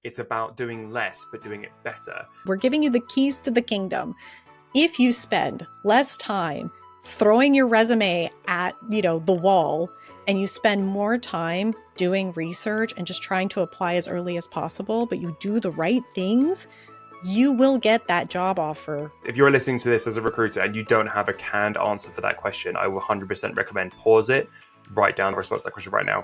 It's about doing less, but doing it better. We're giving you the keys to the kingdom. If you spend less time throwing your resume at, the wall, and you spend more time doing research and just trying to apply as early as possible, but you do the right things, you will get that job offer. If you're listening to this as a recruiter and you don't have a canned answer for that question, I will 100% recommend pause it, write down the response to that question right now.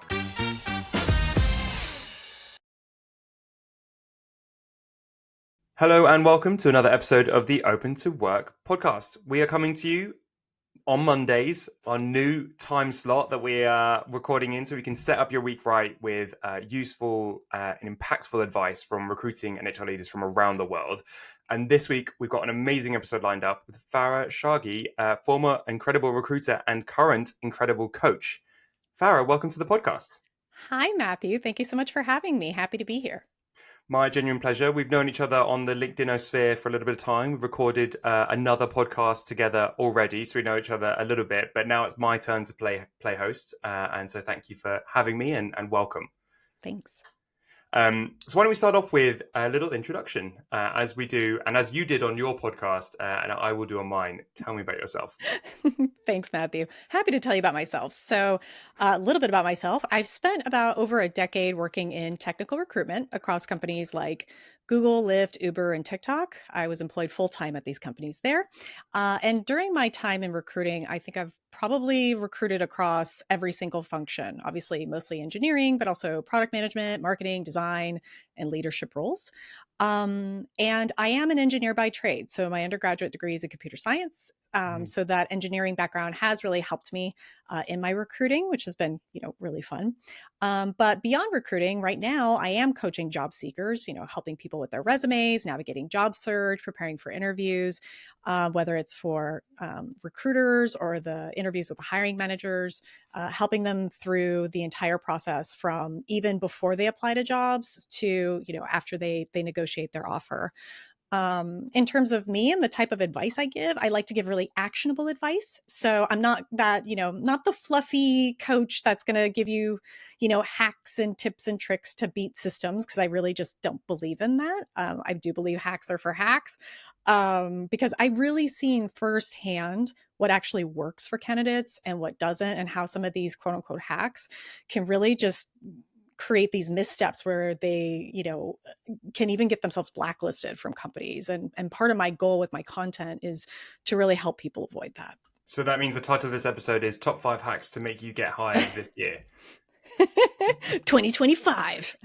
Hello and welcome to another episode of the Open to Work podcast. We are coming to you on Mondays, our new time slot that we are recording in, so we can set up your week right with useful and impactful advice from recruiting and HR leaders from around the world. And this week, we've got an amazing episode lined up with Farah Shaghi, former incredible recruiter and current incredible coach. Farah, welcome to the podcast. Hi, Matthew. Thank you so much for having me. Happy to be here. My genuine pleasure. We've known each other on the LinkedIn-osphere for a little bit of time. We've recorded another podcast together already, so we know each other a little bit. But now it's my turn to play host. And so thank you for having me and welcome. Thanks. So why don't we start off with a little introduction, as we do, and as you did on your podcast, and I will do on mine. Tell me about yourself. Thanks, Matthew. Happy to tell you about myself. So a little bit about myself. I've spent about over a decade working in technical recruitment across companies like Google, Lyft, Uber, and TikTok. I was employed full-time at these companies there. And during my time in recruiting, I think I've probably recruited across every single function, obviously mostly engineering, but also product management, marketing, design, and leadership roles. And I am an engineer by trade. So my undergraduate degree is in computer science. So that engineering background has really helped me in my recruiting, which has been, really fun. But beyond recruiting, right now, I am coaching job seekers, helping people with their resumes, navigating job search, preparing for interviews, whether it's for recruiters or the interviews with the hiring managers, helping them through the entire process from even before they apply to jobs to, after they negotiate their offer. In terms of me and the type of advice I give, I like to give really actionable advice. So I'm not that, not the fluffy coach that's going to give you, hacks and tips and tricks to beat systems, because I really just don't believe in that. I do believe hacks are for hacks, because I've really seen firsthand what actually works for candidates and what doesn't, and how some of these quote unquote hacks can really just create these missteps where they, can even get themselves blacklisted from companies. And part of my goal with my content is to really help people avoid that. So that means the title of this episode is Top 5 Hacks to Make You Get Hired This Year. 2025.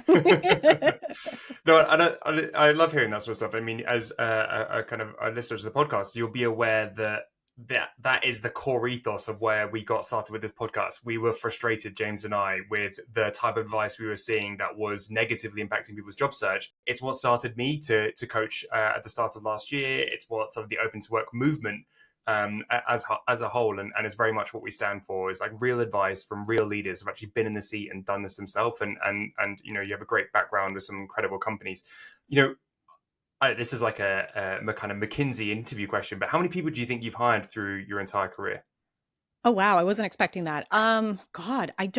No, I love hearing that sort of stuff. I mean, as a kind of a listener to the podcast, you'll be aware that is the core ethos of where we got started with this podcast. We were frustrated, James and I, with the type of advice we were seeing that was negatively impacting people's job search. It's what started me to coach at the start of last year. It's what started the Open to Work movement as a whole, and it's very much what we stand for, is like real advice from real leaders who've actually been in the seat and done this themselves. And you have a great background with some incredible companies. This is like a kind of McKinsey interview question, but how many people do you think you've hired through your entire career? Oh, wow. I wasn't expecting that. God, I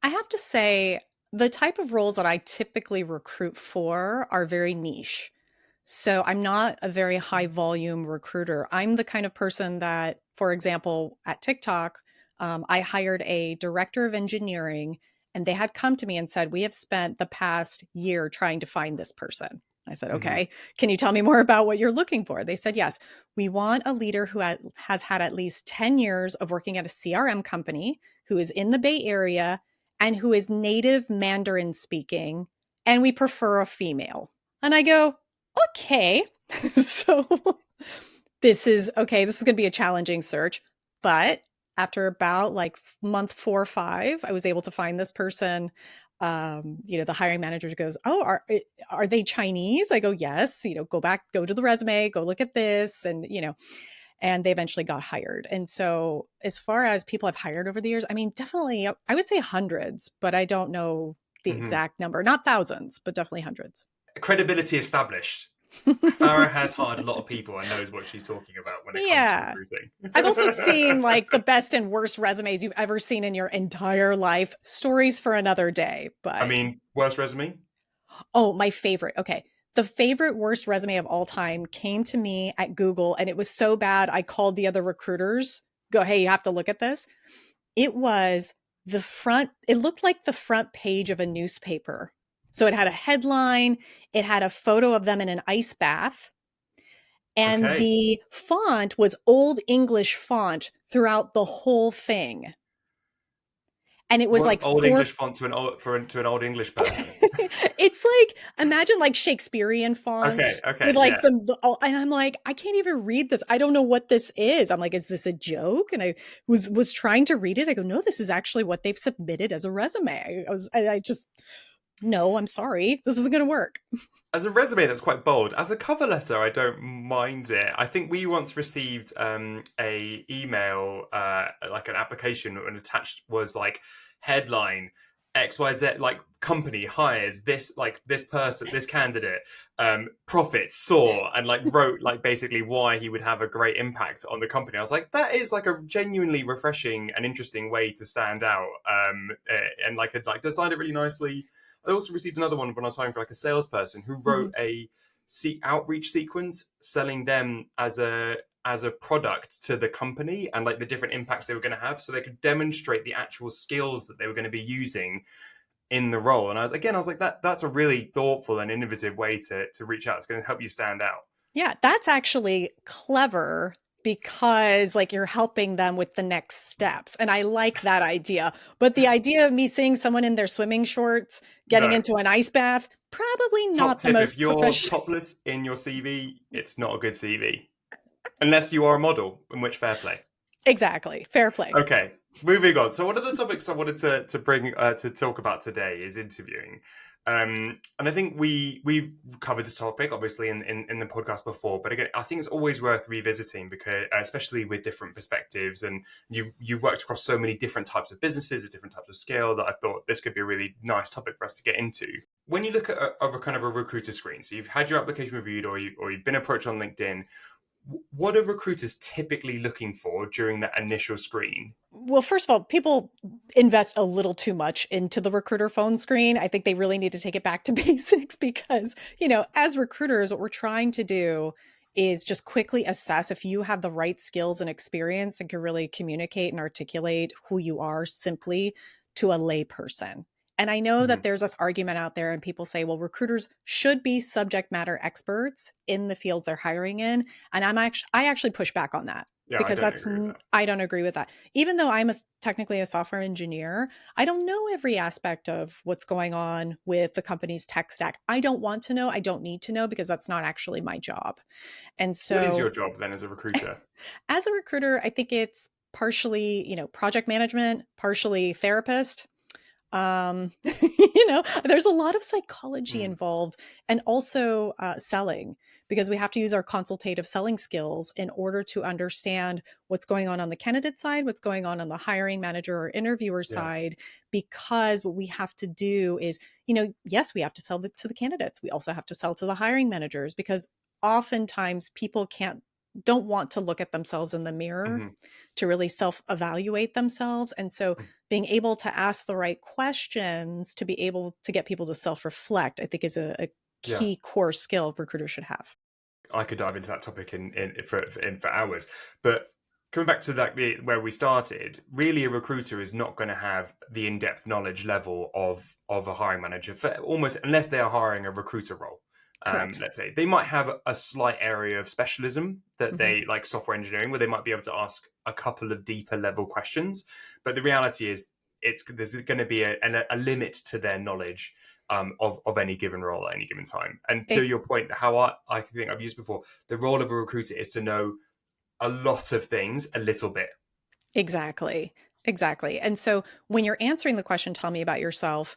have to say the type of roles that I typically recruit for are very niche. So I'm not a very high volume recruiter. I'm the kind of person that, for example, at TikTok, I hired a director of engineering, and they had come to me and said, we have spent the past year trying to find this person. I said, okay, can you tell me more about what you're looking for? They said, yes, we want a leader who has had at least 10 years of working at a CRM company, who is in the Bay Area, and who is native Mandarin speaking, and we prefer a female. And I go, okay, so this is going to be a challenging search. But after about like month 4 or 5, I was able to find this person. The hiring manager goes, oh, are they Chinese? I go, yes, go to the resume, go look at this. And, and they eventually got hired. And so as far as people I've hired over the years, I mean, definitely, I would say hundreds, but I don't know the exact number, not thousands, but definitely hundreds. Credibility established. Farah has hired a lot of people and knows what she's talking about when it comes to recruiting. I've also seen like the best and worst resumes you've ever seen in your entire life. Stories for another day. But I mean, worst resume? Oh, my favorite. Okay. The favorite worst resume of all time came to me at Google, and it was so bad I called the other recruiters. Go, hey, you have to look at this. It was it looked like the front page of a newspaper. So it had a headline, it had a photo of them in an ice bath, and Okay. the font was Old English font throughout the whole thing. And it was What's like old four English font to an old English person? it's like imagine like Shakespearean Okay, font with okay, like yeah. and I'm like, I can't even read this. I don't know what this is. I'm like, is this a joke? And I was trying to read it. I go, no, this is actually what they've submitted as a resume. I just no, I'm sorry, this isn't going to work. As a resume, that's quite bold. As a cover letter, I don't mind it. I think we once received a email, like an application, and attached was like headline XYZ, like company hires this person, this candidate, profits soar, and like wrote like basically why he would have a great impact on the company. I was like, that is like a genuinely refreshing and interesting way to stand out, and like it like designed it really nicely. I also received another one when I was hiring for like a salesperson who wrote Mhm. a outreach sequence selling them as a product to the company and like the different impacts they were going to have, so they could demonstrate the actual skills that they were going to be using in the role. And I was like, that's a really thoughtful and innovative way to reach out. It's going to help you stand out. Yeah, that's actually clever because like you're helping them with the next steps. And I like that idea. But the idea of me seeing someone in their swimming shorts getting No. into an ice bath, probably Top not the tip: if most you're professional. topless in your CV, it's not a good CV unless you are a model, in which fair play. Exactly. Fair play. Okay, moving on. So one of the topics I wanted to bring to talk about today is interviewing, and I think we've covered this topic obviously in the podcast before, but again, I think it's always worth revisiting because especially with different perspectives, and you worked across so many different types of businesses at different types of scale that I thought this could be a really nice topic for us to get into. When you look at a kind of a recruiter screen, so you've had your application reviewed or you've been approached on LinkedIn, what are recruiters typically looking for during that initial screen? Well, first of all, people invest a little too much into the recruiter phone screen. I think they really need to take it back to basics because, as recruiters, what we're trying to do is just quickly assess if you have the right skills and experience and can really communicate and articulate who you are simply to a layperson. And I know that Mhm. there's this argument out there, and people say, well, recruiters should be subject matter experts in the fields they're hiring in. And I actually push back on that Yeah, I because don't agree with that. I don't agree with that. Even though technically a software engineer, I don't know every aspect of what's going on with the company's tech stack. I don't want to know. I don't need to know because that's not actually my job. And What is so your job then as a recruiter? as a recruiter, I think it's partially, project management, partially therapist. There's a lot of psychology Mm, involved and also selling because we have to use our consultative selling skills in order to understand what's going on the candidate side, what's going on the hiring manager or interviewer yeah. side. Because what we have to do is, yes, we have to sell to the candidates. We also have to sell to the hiring managers because oftentimes people don't want to look at themselves in the mirror Hmm. to really self evaluate themselves. And so being able to ask the right questions to be able to get people to self reflect, I think is a Yeah. key core skill recruiters should have. I could dive into that topic for hours, but coming back to where we started, really a recruiter is not going to have the in-depth knowledge level of a hiring manager for almost unless they are hiring a recruiter role. Correct. Let's say they might have a slight area of specialism that Hmm. they like software engineering where they might be able to ask a couple of deeper level questions, but the reality is there's going to be a limit to their knowledge of any given role at any given time. And to E- your point, how I think I've used before, the role of a recruiter is to know a lot of things a little bit. exactly. Exactly. And so when you're answering the question, tell me about yourself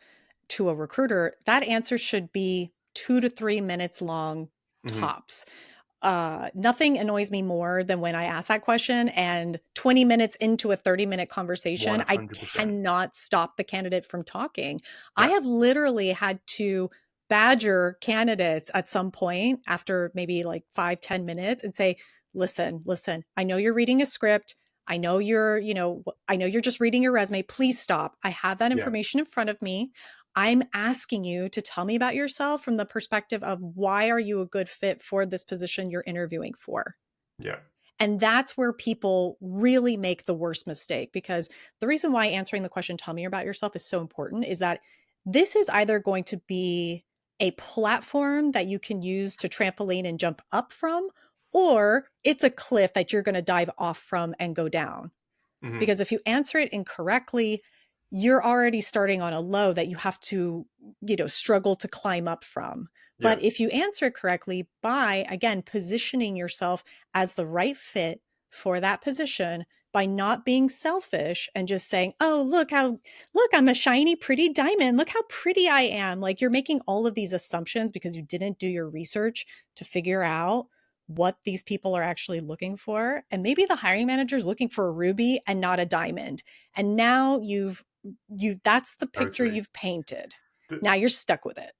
to a recruiter, that answer should be 2 to 3 minutes long Hmm. tops. Nothing annoys me more than when I ask that question and 20 minutes into a 30-minute conversation, I 100%. cannot stop the candidate from talking. I Yeah. have literally had to badger candidates at some point after maybe like 5, 10 minutes and say, listen, I know you're reading a script. I know you're just reading your resume. Please stop. I have that Yeah. information in front of me. I'm asking you to tell me about yourself from the perspective of why are you a good fit for this position you're interviewing for? Yeah. And that's where people really make the worst mistake, because the reason why answering the question, tell me about yourself, is so important is that this is either going to be a platform that you can use to trampoline and jump up from, or it's a cliff that you're going to dive off from and go down. Hmm. Because if you answer it incorrectly, you're already starting on a low that you have to, struggle to climb up from. Yeah. But if you answer it correctly by, again, positioning yourself as the right fit for that position, by not being selfish and just saying, oh, look, I'm a shiny, pretty diamond. Look how pretty I am. Like, you're making all of these assumptions because you didn't do your research to figure out what these people are actually looking for. And maybe the hiring manager is looking for a ruby and not a diamond. And now that's the picture Totally. you've painted. The, Now you're stuck with it.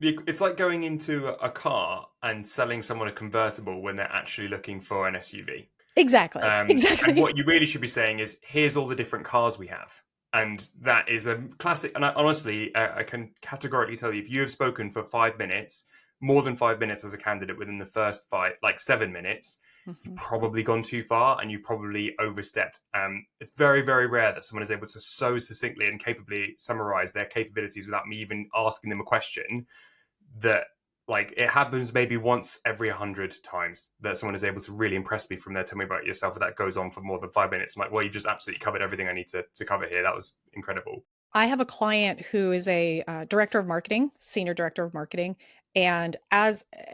it's like going into a car and selling someone a convertible when they're actually looking for an SUV. Exactly. And Exactly. what you really should be saying is, here's all the different cars we have. And that is a classic. And honestly, I can categorically tell you, if you have spoken for 5 minutes, more than 5 minutes as a candidate within the first five, like 7 minutes, you've Mhm. probably gone too far and you've probably overstepped. It's very, very rare that someone is able to so succinctly and capably summarize their capabilities without me even asking them a question, that like it happens maybe once every 100 times that someone is able to really impress me from their tell me about yourself, and that goes on for more than 5 minutes. I'm like, well, you just absolutely covered everything I need to cover here. That was incredible. I have a client who is a director of marketing, senior director of marketing, and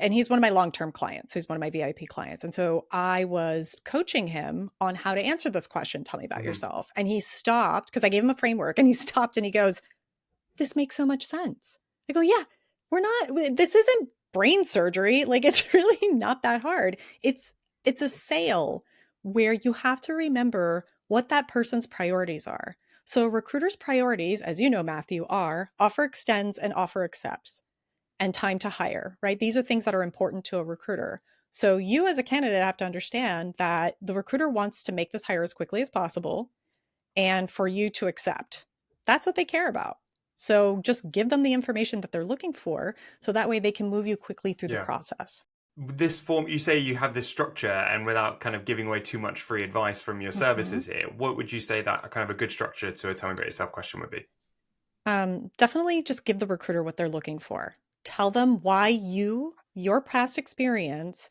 he's one of my long-term clients. So he's one of my VIP clients, and so I was coaching him on how to answer this question. Tell me about Hmm. yourself. And he stopped because I gave him a framework, and he stopped and he goes, "This makes so much sense." I go, "Yeah, this isn't brain surgery. Like, it's really not that hard. It's a sale where you have to remember what that person's priorities are." So a recruiter's priorities, as you know, Matthew, are offer extends and offer accepts and time to hire, right? These are things that are important to a recruiter. So you as a candidate have to understand that the recruiter wants to make this hire as quickly as possible and for you to accept. That's what they care about. So just give them the information that they're looking for so that way they can move you quickly through the Yeah. process. This form, you say you have this structure, and without kind of giving away too much free advice from your Mhm. services here, what would you say that kind of a good structure to a tell me about yourself question would be? Definitely just give the recruiter what they're looking for. Tell them why your past experience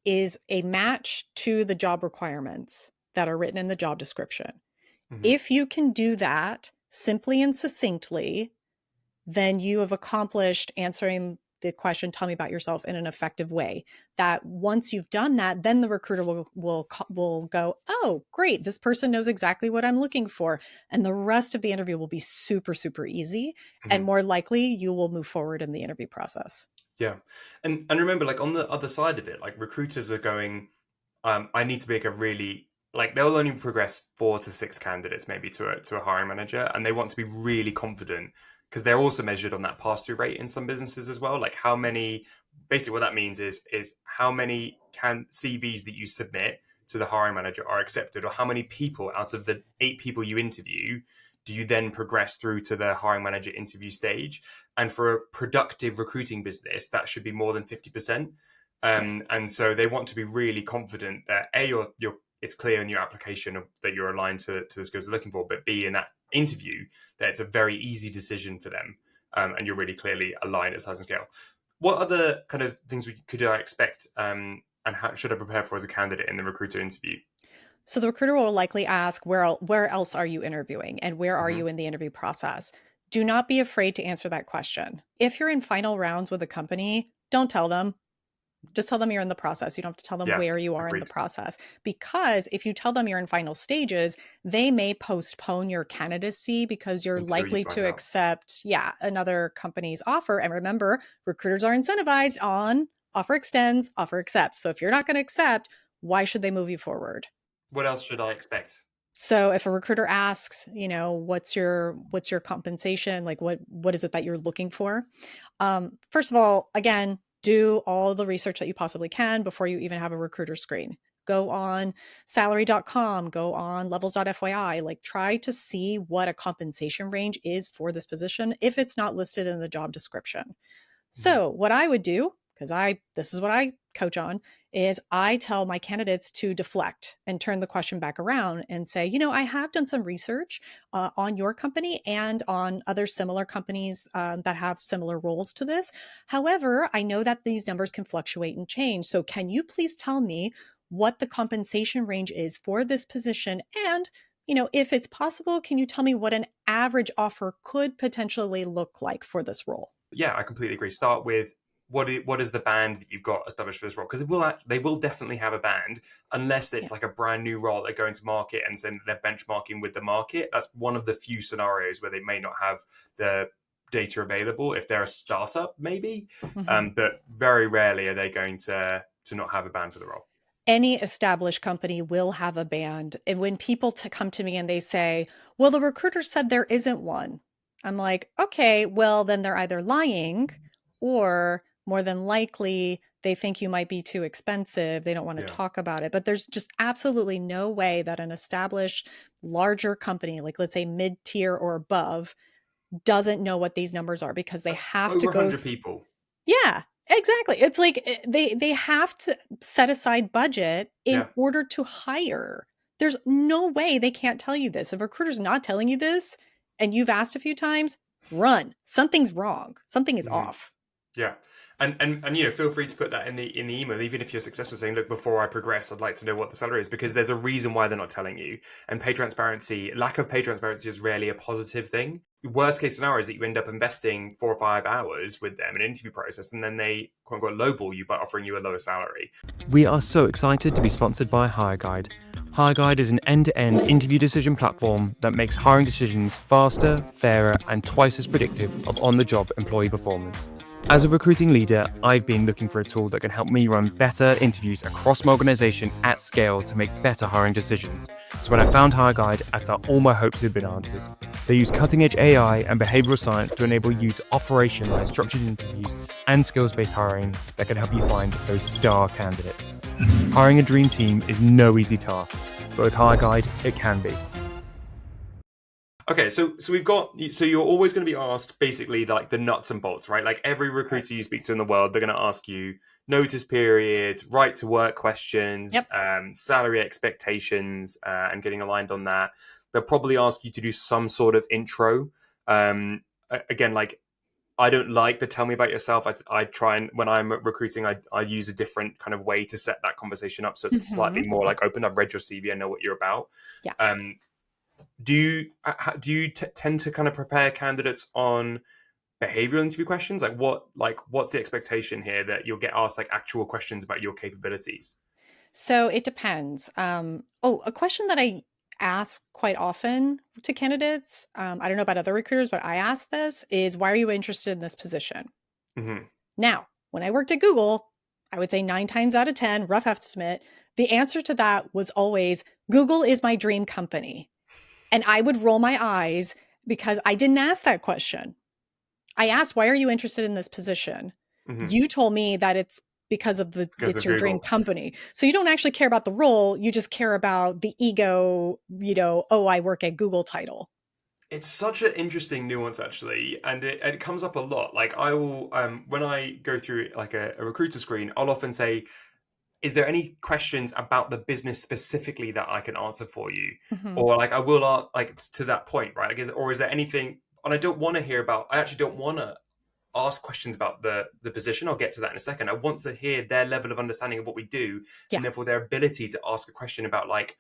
is a match to the job requirements that are written in the job description. Hmm. If you can do that simply and succinctly, then you have accomplished answering the question, tell me about yourself, in an effective way. That once you've done that, then the recruiter will go, oh, great, this person knows exactly what I'm looking for. And the rest of the interview will be super, super easy. And Hmm. more likely you will move forward in the interview process. Yeah. And remember, like on the other side of it, like recruiters are going, I need to make a really, like they'll only progress 4 to 6 candidates maybe to a hiring manager, and they want to be really confident because they're also measured on that pass through rate in some businesses as well. Like how many, basically what that means is how many can CVs that you submit to the hiring manager are accepted, or how many people out of the 8 people you interview do you then progress through to the hiring manager interview stage. And for a productive recruiting business, that should be more than 50%. Yes. And so they want to be really confident that A, you're it's clear in your application that you're aligned to the skills they're looking for, but B, in that interview, that it's a very easy decision for them, and you're really clearly aligned at size and scale. What other kind of things could I expect, and how should I prepare for as a candidate in the recruiter interview? So the recruiter will likely ask, where else are you interviewing and where are Hmm. you in the interview process? Do not be afraid to answer that question. If you're in final rounds with a company, don't tell them. Just tell them you're in the process. You don't have to tell them Yeah, where you are in the agreed. process. Because if you tell them you're in final stages, they may postpone your candidacy because you're Until you likely find to out. accept, yeah, another company's offer. And remember, recruiters are incentivized on offer extends, offer accepts. So if you're not going to accept, why should they move you forward? What else should I expect? So if a recruiter asks, what's your compensation? Like what is it that you're looking for? First of all, again, do all the research that you possibly can before you even have a recruiter screen. go on salary.com, go on levels.fyi, like try to see what a compensation range is for this position if it's not listed in the job description. Mhm. So what I would do, because this is what I coach on, is I tell my candidates to deflect and turn the question back around and say, I have done some research on your company and on other similar companies that have similar roles to this. However, I know that these numbers can fluctuate and change. So can you please tell me what the compensation range is for this position? And if it's possible, can you tell me what an average offer could potentially look like for this role? Yeah, I completely agree. Start with what is the band that you've got established for this role? Because they will definitely have a band unless Yeah. it's like a brand new role they're going to market and then they're benchmarking with the market. That's one of the few scenarios where they may not have the data available. If they're a startup, maybe, Mhm. but very rarely are they going to not have a band for the role. Any established company will have a band. And when people come to me and they say, well, the recruiter said there isn't one, I'm like, okay, well, then they're either lying or more than likely they think you might be too expensive. They don't want to Yeah. talk about it. But there's just absolutely no way that an established larger company, like let's say mid tier or above, doesn't know what these numbers are because they have to Over go. 100 people. Yeah, exactly. It's like they have to set aside budget in Yeah. order to hire. There's no way they can't tell you this. If a recruiter's not telling you this and you've asked a few times, run. Something's wrong. Something is Mhm. off. Yeah, and feel free to put that in the email, even if you're successful, saying, look, before I progress, I'd like to know what the salary is, because there's a reason why they're not telling you. And lack of pay transparency is rarely a positive thing. Worst case scenario is that you end up investing 4 or 5 hours with them in an interview process, and then they quote unquote lowball you by offering you a lower salary. We are so excited to be sponsored by HireGuide. HireGuide is an end-to-end interview decision platform that makes hiring decisions faster, fairer, and twice as predictive of on-the-job employee performance. As a recruiting leader, I've been looking for a tool that can help me run better interviews across my organization at scale to make better hiring decisions. So when I found HireGuide, I thought all my hopes had been answered. They use cutting-edge AI and behavioral science to enable you to operationalize structured interviews and skills-based hiring that can help you find those star candidates. Hiring a dream team is no easy task, but with HireGuide, it can be. Okay, so you're always going to be asked basically like the nuts and bolts, right? Like every Right. recruiter you speak to in the world, they're going to ask you notice period, right to work questions, Yep. salary expectations, and getting aligned on that. They'll probably ask you to do some sort of intro. Again, like I don't like the tell me about yourself. I try and when I'm recruiting, I use a different kind of way to set that conversation up, so it's slightly Mhm. more like open. I've read your CV, I know what you're about. Yeah. Um, do you tend to kind of prepare candidates on behavioral interview questions? What's the expectation here that you'll get asked like actual questions about your capabilities? So it depends. A question that I ask quite often to candidates, I don't know about other recruiters, but I ask this is why are you interested in this position? Hmm. Now, when I worked at Google, I would say 9 times out of 10, rough estimate, the answer to that was always Google is my dream company. And I would roll my eyes because I didn't ask that question. I asked, why are you interested in this position? Hmm. You told me that it's because of Because it's of your dream Google. company. So you don't actually care about the role. You just care about the ego, oh, I work at Google title. It's such an interesting nuance, actually, and it comes up a lot. Like I will, when I go through like a recruiter screen, I'll often say, "Is there any questions about the business specifically that I can answer for you?" Mhm. Or like I will like to that point, right? Like, or is there anything? And I don't want to hear about. I actually don't want to ask questions about the position. I'll get to that in a second. I want to hear their level of understanding of what we do, Yeah. and therefore their ability to ask a question about like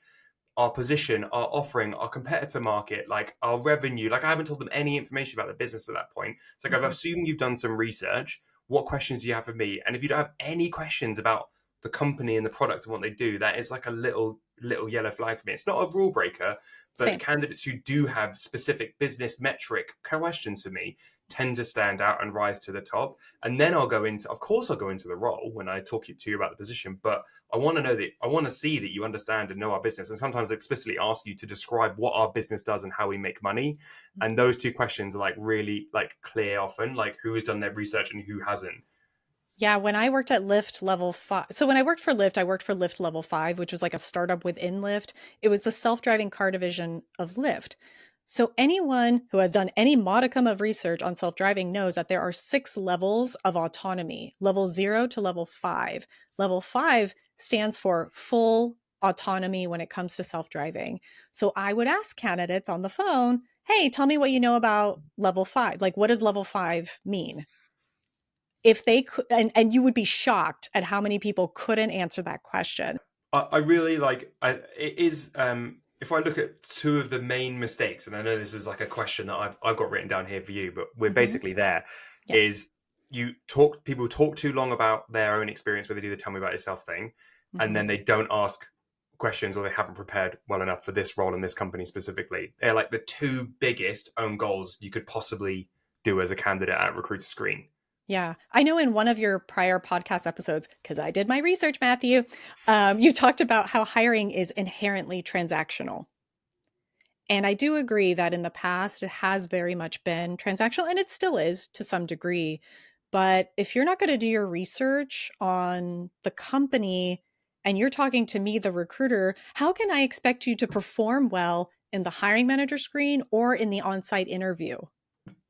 our position, our offering, our competitor market, like our revenue. Like I haven't told them any information about the business at that point. It's like I've Mhm. assumed you've done some research. What questions do you have for me? And if you don't have any questions about the company and the product and what they do, that is like a little yellow flag for me. It's not a rule breaker, but Same. candidates who do have specific business metric questions for me tend to stand out and rise to the top. And then of course, I'll go into the role when I talk to you about the position, but I want to see that you understand and know our business, and sometimes explicitly ask you to describe what our business does and how we make money. And those two questions are like really like clear often, like who has done their research and who hasn't. Yeah, when I worked at Lyft level 5. So when I worked for Lyft, I worked for Lyft level 5, which was like a startup within Lyft. It was the self-driving car division of Lyft. So anyone who has done any modicum of research on self-driving knows that there are 6 levels of autonomy, level 0 to level 5. Level 5 stands for full autonomy when it comes to self-driving. So I would ask candidates on the phone, "Hey, tell me what you know about level 5. Like what does level 5 mean?" If they could, and you would be shocked at how many people couldn't answer that question. I really like it is if I look at two of the main mistakes, and I know this is like a question that I've got written down here for you, but we're Mm-hmm. basically there, Yeah. is people talk too long about their own experience where they do the tell me about yourself thing, and Mm-hmm. then they don't ask questions or they haven't prepared well enough for this role in this company specifically. They're like the two biggest own goals you could possibly do as a candidate at Recruiter Screen. Yeah. I know in one of your prior podcast episodes, because I did my research, Matthew, you talked about how hiring is inherently transactional. And I do agree that in the past, it has very much been transactional, and it still is to some degree. But if you're not going to do your research on the company and you're talking to me, the recruiter, how can I expect you to perform well in the hiring manager screen or in the on site interview?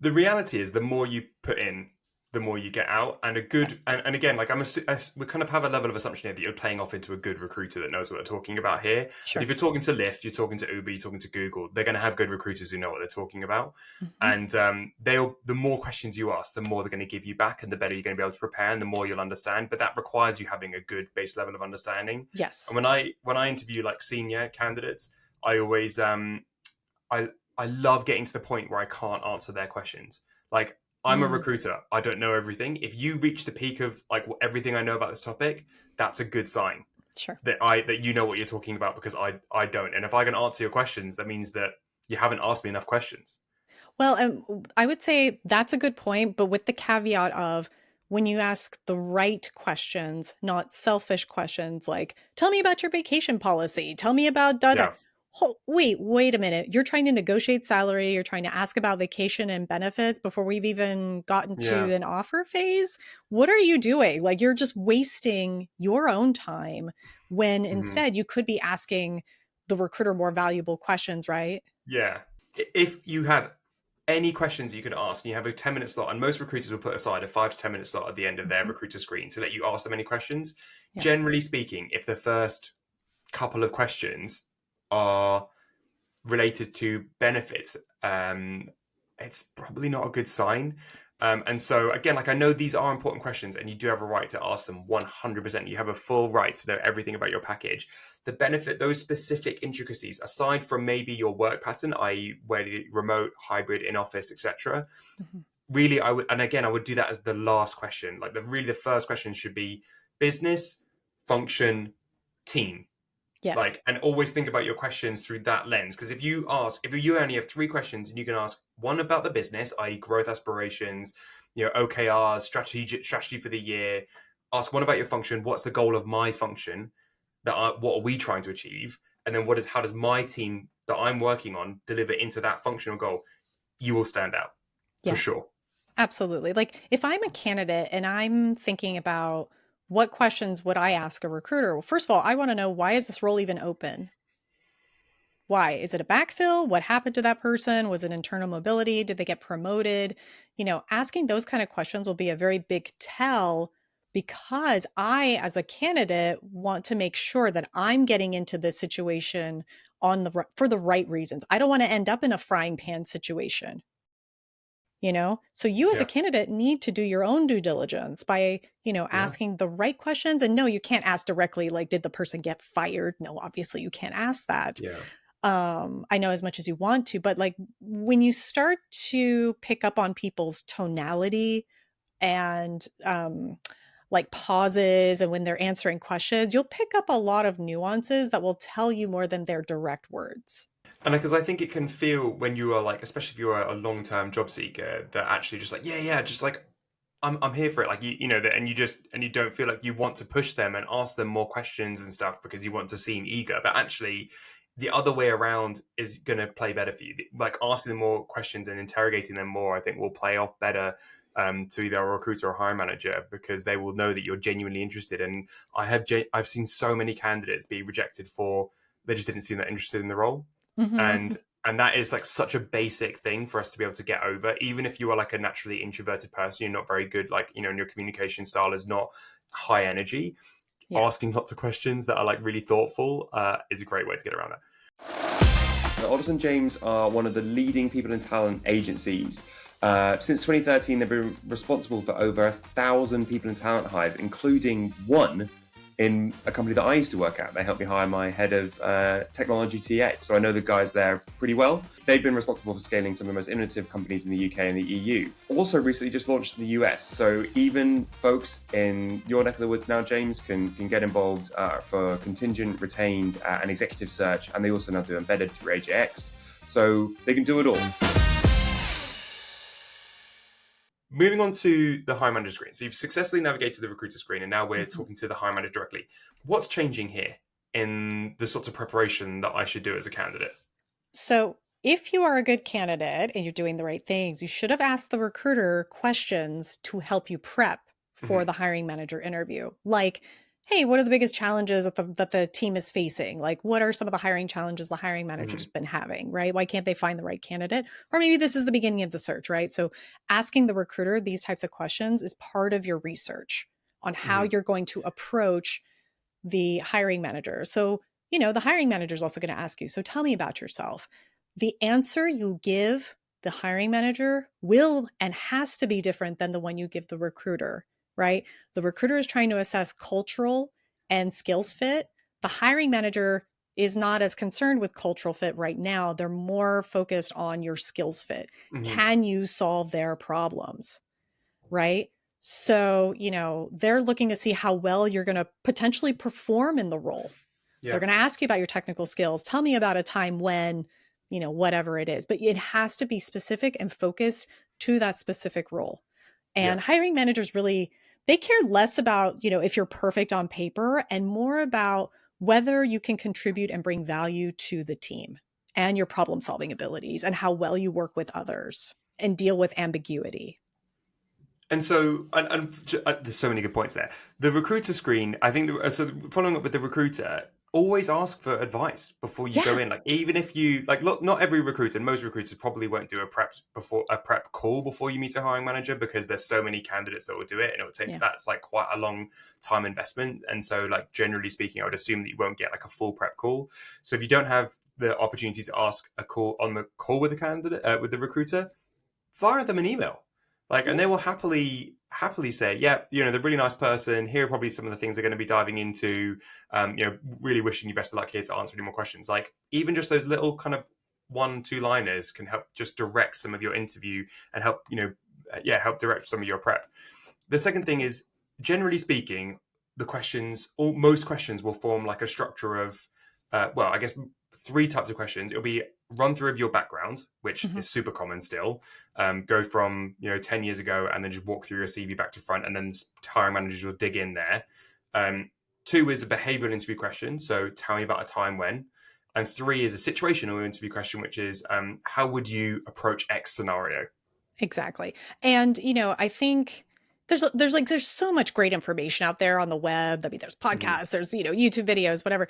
The reality is the more you put in, the more you get out. And a good Yes, and again, like we kind of have a level of assumption here that you're playing off into a good recruiter that knows what they're talking about here. But if sure. you're talking to Lyft, you're talking to Uber, you're talking to Google, they're going to have good recruiters who know what they're talking about. Mhm. And they'll the more questions you ask, the more they're going to give you back, and the better you're going to be able to prepare, and the more you'll understand. But that requires you having a good base level of understanding. And Yes. when I interview like senior candidates, I always I I love getting to the point where I can't answer their questions. Like I'm a Mm, recruiter. I don't know everything. If you reach the peak of like everything I know about this topic, that's a good sign sure. that you know what you're talking about because I don't. And if I can answer your questions, that means that you haven't asked me enough questions. Well, I would say that's a good point, but with the caveat of when you ask the right questions, not selfish questions like, tell me about your vacation policy, tell me about da da. Yeah. Wait a minute. You're trying to negotiate salary, you're trying to ask about vacation and benefits before we've even gotten Yeah. to an offer phase. What are you doing? Like, you're just wasting your own time when Mhm. instead you could be asking the recruiter more valuable questions, right? Yeah. If you have any questions you could ask, and you have a 10-minute slot, and most recruiters will put aside a 5 to 10 minute slot at the end of their Mhm. recruiter screen to let you ask them any questions. Yeah. Generally speaking, if the first couple of questions are related to benefits, it's probably not a good sign. And so, again, like I know these are important questions, and you do have a right to ask them 100%. You have a full right to know everything about your package. The benefit, those specific intricacies, aside from maybe your work pattern, i.e., whether remote, hybrid, in office, etc. Mhm. Really, I would, and again, I would do that as the last question. Like the first question should be business, function, team, Yes. like, and always think about your questions through that lens, because if you only have three questions and you can ask one about the business, i.e. growth aspirations, OKRs, strategy for the year, ask one about your function, what's the goal of my function, what are we trying to achieve, and then how does my team that I'm working on deliver into that functional goal, you will stand out for Yeah, sure. absolutely. Like if I'm a candidate and I'm thinking about what questions would I ask a recruiter? Well, first of all, I want to know, why is this role even open? Why? Is it a backfill? What happened to that person? Was it internal mobility? Did they get promoted? Asking those kind of questions will be a very big tell because I, as a candidate, want to make sure that I'm getting into this situation for the right reasons. I don't want to end up in a frying pan situation. So you as a Yeah, candidate need to do your own due diligence by yeah, asking the right questions. And no, you can't ask directly, like, did the person get fired? No, obviously you can't ask that. yeah. I know, as much as you want to, but like when you start to pick up on people's tonality and like pauses and when they're answering questions, you'll pick up a lot of nuances that will tell you more than their direct words. And because I think it can feel when you are like, especially if you are a long-term job seeker, that actually just like, yeah, just like I'm here for it. Like you know that, and you don't feel like you want to push them and ask them more questions and stuff because you want to seem eager. But actually, the other way around is going to play better for you. Like asking them more questions and interrogating them more, I think will play off better to either a recruiter or a hiring manager, because they will know that you're genuinely interested. And I've seen so many candidates be rejected for they just didn't seem that interested in the role, Mhm. and that is like such a basic thing for us to be able to get over. Even if you are like a naturally introverted person, you're not very good, like, you know, and your communication style is not high energy, Yeah. asking lots of questions that are like really thoughtful is a great way to get around that. Alderson James are one of the leading people and talent agencies. Since 2013, they've been responsible for over 1,000 people and talent hires, including one in a company that I used to work at. They helped me hire my head of technology TA. So I know the guys there pretty well. They've been responsible for scaling some of the most innovative companies in the UK and the EU. Also recently just launched in the US. So even folks in your neck of the woods now, James, can get involved for contingent, retained, and executive search. And they also now do embedded through AJX. So they can do it all. Moving on to the hiring manager screen. So you've successfully navigated the recruiter screen, and now we're talking to the hiring manager directly. What's changing here in the sorts of preparation that I should do as a candidate? So, if you are a good candidate and you're doing the right things, you should have asked the recruiter questions to help you prep for the hiring manager interview. Like, hey, what are the biggest challenges that the team is facing? Like, what are some of the hiring challenges the hiring manager's been having, right? Why can't they find the right candidate? Or maybe this is the beginning of the search, right? So, asking the recruiter these types of questions is part of your research on how you're going to approach the hiring manager. So, the hiring manager is also going to ask you, so tell me about yourself. The answer you give the hiring manager will and has to be different than the one you give the recruiter, right? The recruiter is trying to assess cultural and skills fit. The hiring manager is not as concerned with cultural fit right now. They're more focused on your skills fit. Can you solve their problems? Right? So, they're looking to see how well you're going to potentially perform in the role. Yeah. They're going to ask you about your technical skills. Tell me about a time when, whatever it is, but it has to be specific and focused to that specific role. And hiring managers really, they care less about, if you're perfect on paper and more about whether you can contribute and bring value to the team and your problem solving abilities and how well you work with others and deal with ambiguity. And so, there's so many good points there. The recruiter screen, I think, so following up with the recruiter, always ask for advice before you go Yeah. in. Like, even if you, like, look, not every recruiter, most recruiters probably won't do a prep call before you meet a hiring manager, because there's so many candidates that will do it, and it will take, that's like quite a long time investment. And so, like, generally speaking, I would assume that you won't get like a full prep call. So if you don't have the opportunity to ask a call on the call with the candidate, with the recruiter, fire them an email. Like, and they will happily say, yeah, they're a really nice person. Here are probably some of the things they're going to be diving into. Really wishing you best of luck here to answer any more questions. Like, even just those little kind of 1-2 liners can help just direct some of your interview and help, help direct some of your prep. The second thing is, generally speaking, most questions will form like a structure of, I guess 3 types of questions. It'll be run through of your background, which is super common still. Go from 10 years ago and then just walk through your CV back to front, and then hiring managers will dig in there. 2 is a behavioral interview question, so tell me about a time when. And 3 is a situational interview question, which is how would you approach X scenario? Exactly. And, I think there's so much great information out there on the web. I mean, there's podcasts, there's, YouTube videos, whatever.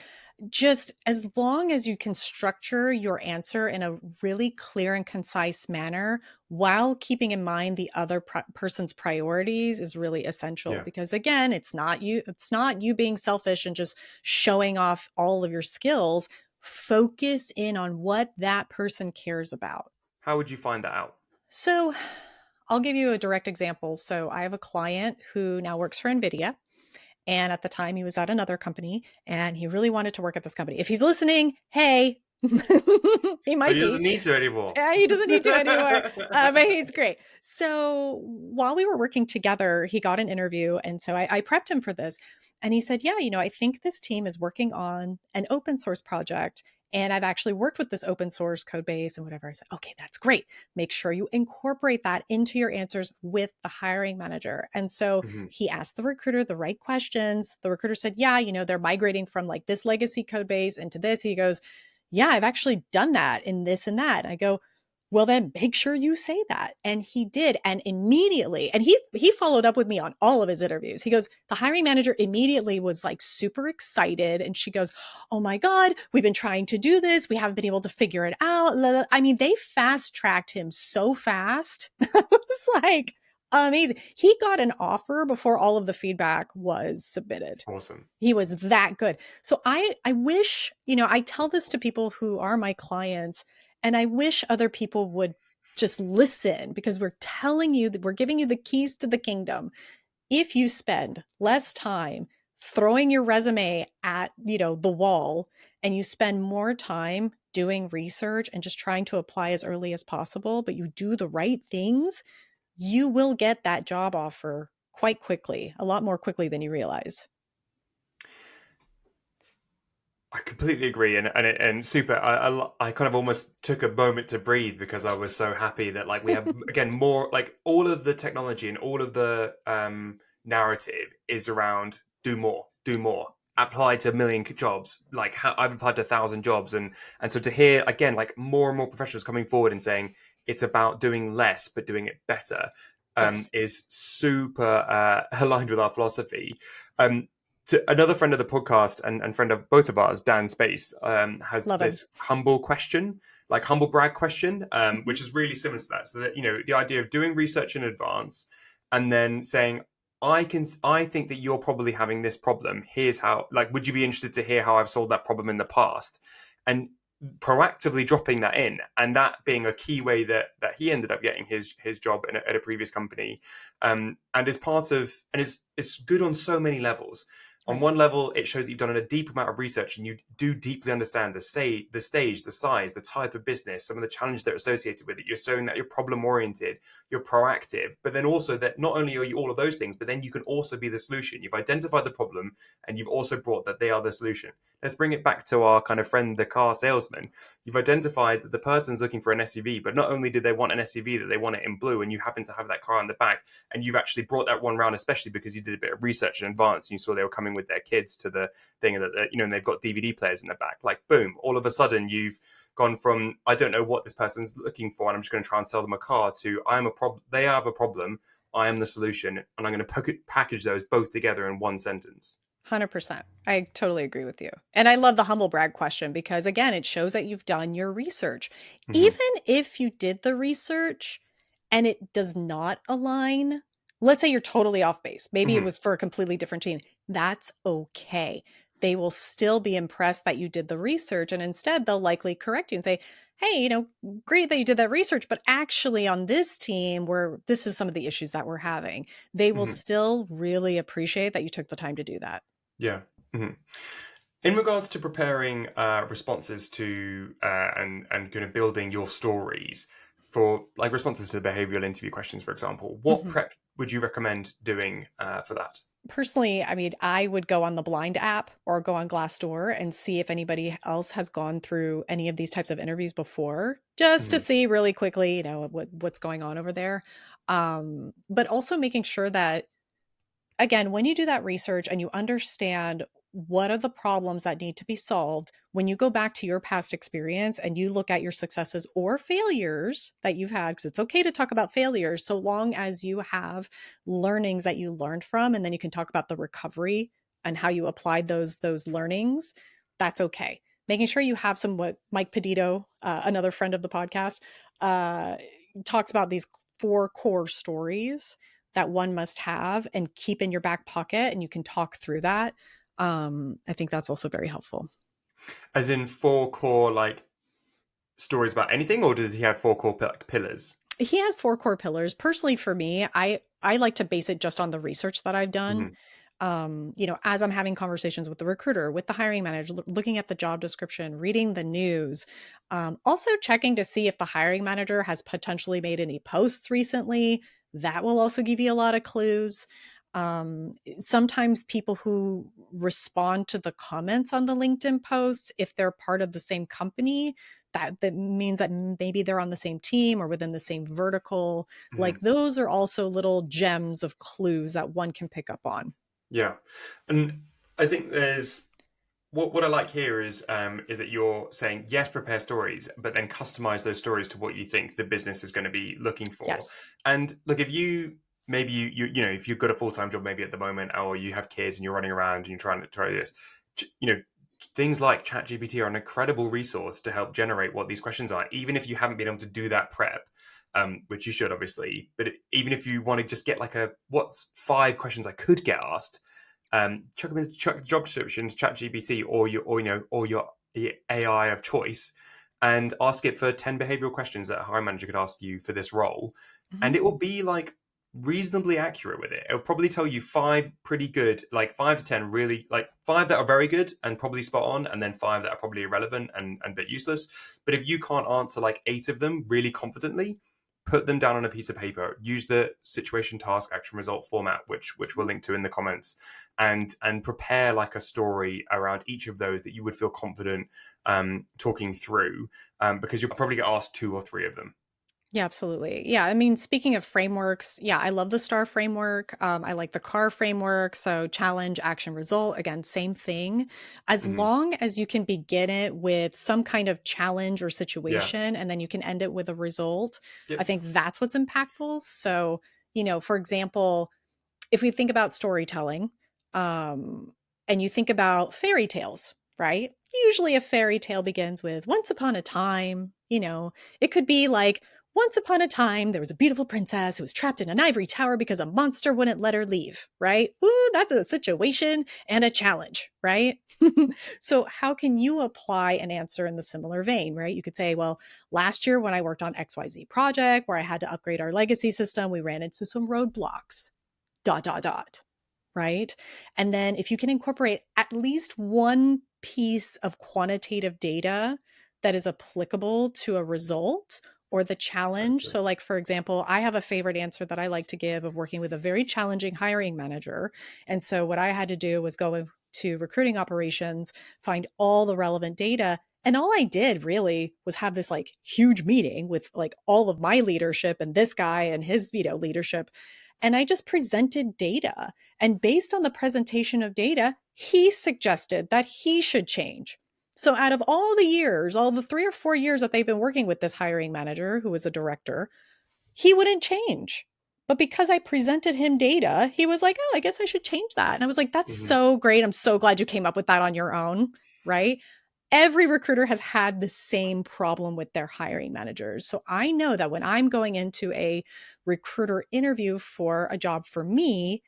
Just as long as you can structure your answer in a really clear and concise manner while keeping in mind the other person's priorities is really essential. Because again, it's not you being selfish and just showing off all of your skills. Focus in on what that person cares about. How would you find that out? So I'll give you a direct example. So I have a client who now works for NVIDIA. And at the time, he was at another company and he really wanted to work at this company. If he's listening, hey, he might be. He doesn't need to anymore. He doesn't need to anymore, but he's great. So while we were working together, he got an interview. And so I prepped him for this. And he said, yeah, I think this team is working on an open source project. And I've actually worked with this open source code base and whatever. I said, okay, that's great. Make sure you incorporate that into your answers with the hiring manager. And so he asked the recruiter the right questions. The recruiter said, yeah, they're migrating from like this legacy code base into this. He goes, yeah, I've actually done that in this and that. And I go, well, then make sure you say that. And he did. And immediately, and he followed up with me on all of his interviews. He goes, the hiring manager immediately was like super excited. And she goes, oh my God, we've been trying to do this. We haven't been able to figure it out. I mean, they fast tracked him so fast. It was like amazing. He got an offer before all of the feedback was submitted. Awesome. He was that good. So I wish, I tell this to people who are my clients, and I wish other people would just listen, because we're telling you that we're giving you the keys to the kingdom. If you spend less time throwing your resume at, the wall, and you spend more time doing research and just trying to apply as early as possible, but you do the right things, you will get that job offer quite quickly, a lot more quickly than you realize. I completely agree, and super. I kind of almost took a moment to breathe because I was so happy that like we have again more like all of the technology and all of the narrative is around do more, apply to a million jobs. Like I've applied to 1,000 jobs, and so to hear again like more and more professionals coming forward and saying it's about doing less but doing it better Yes. is super aligned with our philosophy. To another friend of the podcast and friend of both of ours, Dan Space, has Love him. this humble question, like humble brag question, Mhm. which is really similar to that. So that the idea of doing research in advance and then saying, I think that you're probably having this problem. Here's how. Like, would you be interested to hear how I've solved that problem in the past? And proactively dropping that in, and that being a key way that he ended up getting his job at a previous company, and is part of, and it's good on so many levels. On Right. one level, it shows that you've done a deep amount of research and you do deeply understand the stage, the size, the type of business, some of the challenges that are associated with it. You're showing that you're problem oriented, you're proactive, but then also that not only are you all of those things, but then you can also be the solution. You've identified the problem and you've also brought that they are the solution. Let's bring it back to our kind of friend, the car salesman. You've identified that the person's looking for an SUV, but not only did they want an SUV, that they want it in blue, and you happen to have that car in the back, and you've actually brought that one round, especially because you did a bit of research in advance and you saw they were coming with their kids to the thing, and that and they've got DVD players in the back. Like boom, all of a sudden you've gone from I don't know what this person's looking for, and I'm just going to try and sell them a car, to I am a problem. They have a problem. I am the solution, and I'm going to package those both together in one sentence. 100%. I totally agree with you. And I love the humble brag question, because again, it shows that you've done your research. Mm-hmm. Even if you did the research and it does not align, let's say you're totally off base. Maybe it Mm-hmm. was for a completely different team. That's okay. They will still be impressed that you did the research, and instead they'll likely correct you and say, "Hey, great that you did that research, but actually on this team where this is some of the issues that we're having." They will Mm-hmm. still really appreciate that you took the time to do that. Yeah. Mm-hmm. In regards to preparing responses to and kind of building your stories for like responses to behavioral interview questions, for example, what Mhm. prep would you recommend doing for that? Personally, I mean, I would go on the Blind app or go on Glassdoor and see if anybody else has gone through any of these types of interviews before, just to Mm-hmm. see really quickly, what's going on over there. But also making sure that, again, when you do that research and you understand what are the problems that need to be solved, when you go back to your past experience and you look at your successes or failures that you've had, because it's okay to talk about failures so long as you have learnings that you learned from, and then you can talk about the recovery and how you applied those learnings. That's okay. Making sure you have some, what Mike Pedito, another friend of the podcast, uh, talks about, these four core stories that one must have and keep in your back pocket, and you can talk through that. I think that's also very helpful. As in four core like stories about anything, or does he have four core pillars? He has four core pillars. Personally, for me, I like to base it just on the research that I've done. Mm-hmm. As I'm having conversations with the recruiter, with the hiring manager, looking at the job description, reading the news, also checking to see if the hiring manager has potentially made any posts recently. That will also give you a lot of clues. Sometimes people who respond to the comments on the LinkedIn posts, if they're part of the same company, that means that maybe they're on the same team or within the same vertical. Mm-hmm. Like, those are also little gems of clues that one can pick up on. Yeah, and I think there's what I like here is that you're saying yes, prepare stories, but then customize those stories to what you think the business is going to be looking for. Yes. And look, if you maybe if you've got a full-time job maybe at the moment, or you have kids and you're running around and you're trying to try this, things like ChatGPT are an incredible resource to help generate what these questions are, even if you haven't been able to do that prep. Which you should obviously, but even if you want to just get like what's 5 questions I could get asked, chuck them into job descriptions, ChatGPT, or your AI of choice, and ask it for 10 behavioral questions that a hiring manager could ask you for this role, Mhm. and it will be like reasonably accurate with it. It'll probably tell you 5 pretty good, like 5 to 10 really, like 5 that are very good and probably spot on, and then 5 that are probably irrelevant and a bit useless. But if you can't answer like 8 of them really confidently, put them down on a piece of paper, use the situation, task, action, result format, which we'll link to in the comments, and prepare like a story around each of those that you would feel confident talking through, because you'll probably get asked 2 or 3 of them. Yeah, absolutely. Yeah, I mean, speaking of frameworks, yeah, I love the STAR framework. I like the CAR framework. So challenge, action, result. Again, same thing. As Mm-hmm. long as you can begin it with some kind of challenge or Yeah. situation, and then you can end it with a result, I Yep. think that's what's impactful. So, for example, if we think about storytelling, um, and you think about fairy tales, right? Usually a fairy tale begins with once upon a time, it could be like, once upon a time, there was a beautiful princess who was trapped in an ivory tower because a monster wouldn't let her leave, right? Ooh, that's a situation and a challenge, right? So, how can you apply an answer in the similar vein, right? You could say, well, last year when I worked on XYZ project where I had to upgrade our legacy system, we ran into some roadblocks dot dot dot, right? And then if you can incorporate at least one piece of quantitative data that is applicable to a result or the challenge. Totally. So, like, for example, I have a favorite answer that I like to give of working with a very challenging hiring manager. And so, what I had to do was go to recruiting operations, find all the relevant data. And all I did really was have this like huge meeting with like all of my leadership and this guy and his, leadership, and I just presented data. And based on the presentation of data, he suggested that he should change. So, out of all the years, all the 3 or 4 years that they've been working with this hiring manager, who was a director, he wouldn't change. But because I presented him data, he was like, oh, I guess I should change that. And I was like, that's Mm-hmm. so great. I'm so glad you came up with that on your own. Right. Every recruiter has had the same problem with their hiring managers. So I know that when I'm going into a recruiter interview for a job for me,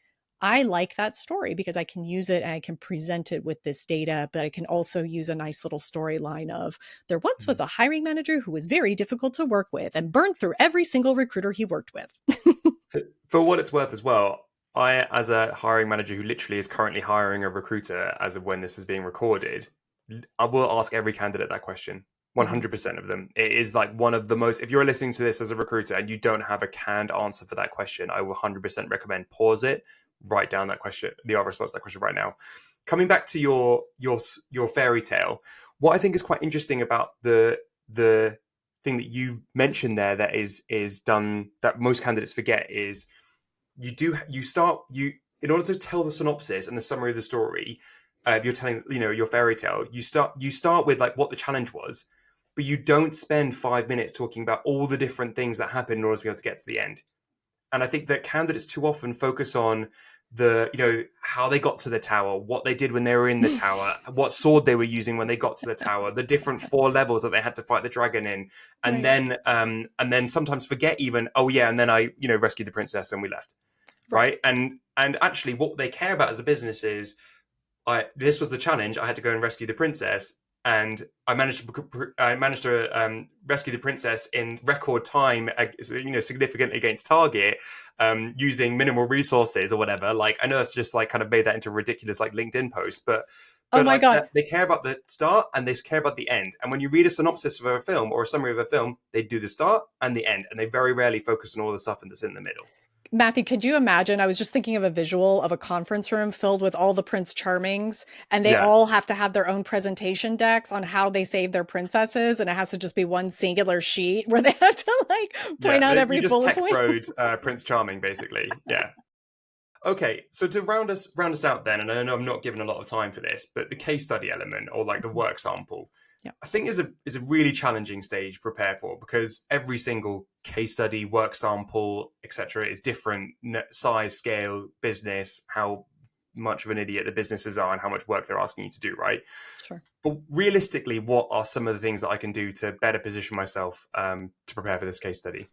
I like that story because I can use it and I can present it with this data, but I can also use a nice little storyline of there once was a hiring manager who was very difficult to work with and burned through every single recruiter he worked with. For what it's worth as well, I, as a hiring manager who literally is currently hiring a recruiter as of when this is being recorded, I will ask every candidate that question. Mhm. 100% of them. It is like one of the most, if you're listening to this as a recruiter and you don't have a canned answer for that question, I will 100% recommend pause it, write down that question, the response to that question right now. Coming back to your fairy tale, what I think is quite interesting about the thing that you mentioned there that is done that most candidates forget is you in order to tell the synopsis and the summary of the story, if you're telling your fairy tale, you start with like what the challenge was, but you don't spend 5 minutes talking about all the different things that happen in order to be able to get to the end. And I think that candidates too often focus on how they got to the tower, what they did when they were in the tower, what sword they were using when they got to the tower, the different 4 levels that they had to fight the dragon in, and Right. then sometimes forget even, oh yeah, and then I rescued the princess and we left, Right. right? And actually what they care about as a business is, this was the challenge. I had to go and rescue the princess, and I managed to rescue the princess in record time, significantly against target, using minimal resources or whatever. Like, I know that's just like kind of made that into a ridiculous like LinkedIn post, but Oh my like God. that, they care about the start and they care about the end. And when you read a synopsis of a film or a summary of a film, they do the start and the end, and they very rarely focus on all the stuff that's in the middle. Matthew, could you imagine? I was just thinking of a visual of a conference room filled with all the Prince Charmings, and they Yeah. all have to have their own presentation decks on how they save their princesses, and it has to just be one singular sheet where they have to like point Yeah, out you every just bullet tech point. broed Prince Charming, basically. Yeah. Okay, so to round us out then, and I know I'm not given a lot of time for this, but the case study element or like the Mhm. work sample, Yeah, I think is a really challenging stage to prepare for because every single case study, work sample, etc., is different size, scale, business, how much of an idiot the businesses are, and how much work they're asking you to do, right? sure. But realistically, what are some of the things that I can do to better position myself to prepare for this case study?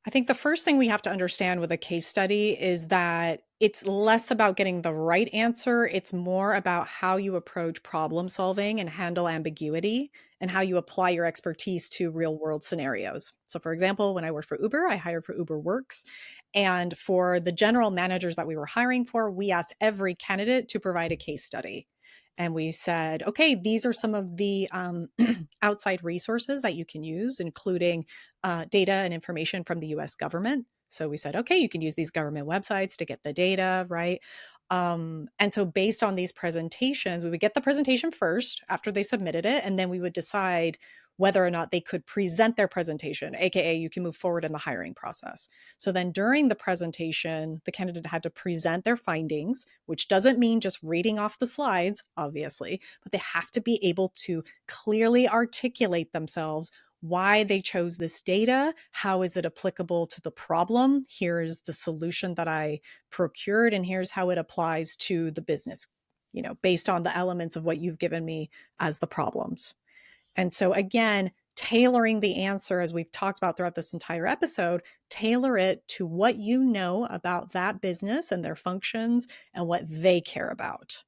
I think the first thing we have to understand with a case study is that it's less about getting the right answer. It's more about how you approach problem solving and handle ambiguity and how you apply your expertise to real world scenarios. So, for example, when I worked for Uber, I hired for Uber Works. And for the general managers that we were hiring for, we asked every candidate to provide a case study. And we said, okay, these are some of the outside resources that you can use, including data and information from the US government. So we said, okay, you can use these government websites to get the data, right? And so based on these presentations, we would get the presentation first after they submitted it, and then we would decide whether or not they could present their presentation, aka you can move forward in the hiring process. So then during the presentation, the candidate had to present their findings, which doesn't mean just reading off the slides, obviously, but they have to be able to clearly articulate themselves why they chose this data, how is it applicable to the problem, here is the solution that I procured, and here's how it applies to the business, based on the elements of what you've given me as the problems. And so again, tailoring the answer, as we've talked about throughout this entire episode, tailor it to what you know about that business and their functions and what they care about.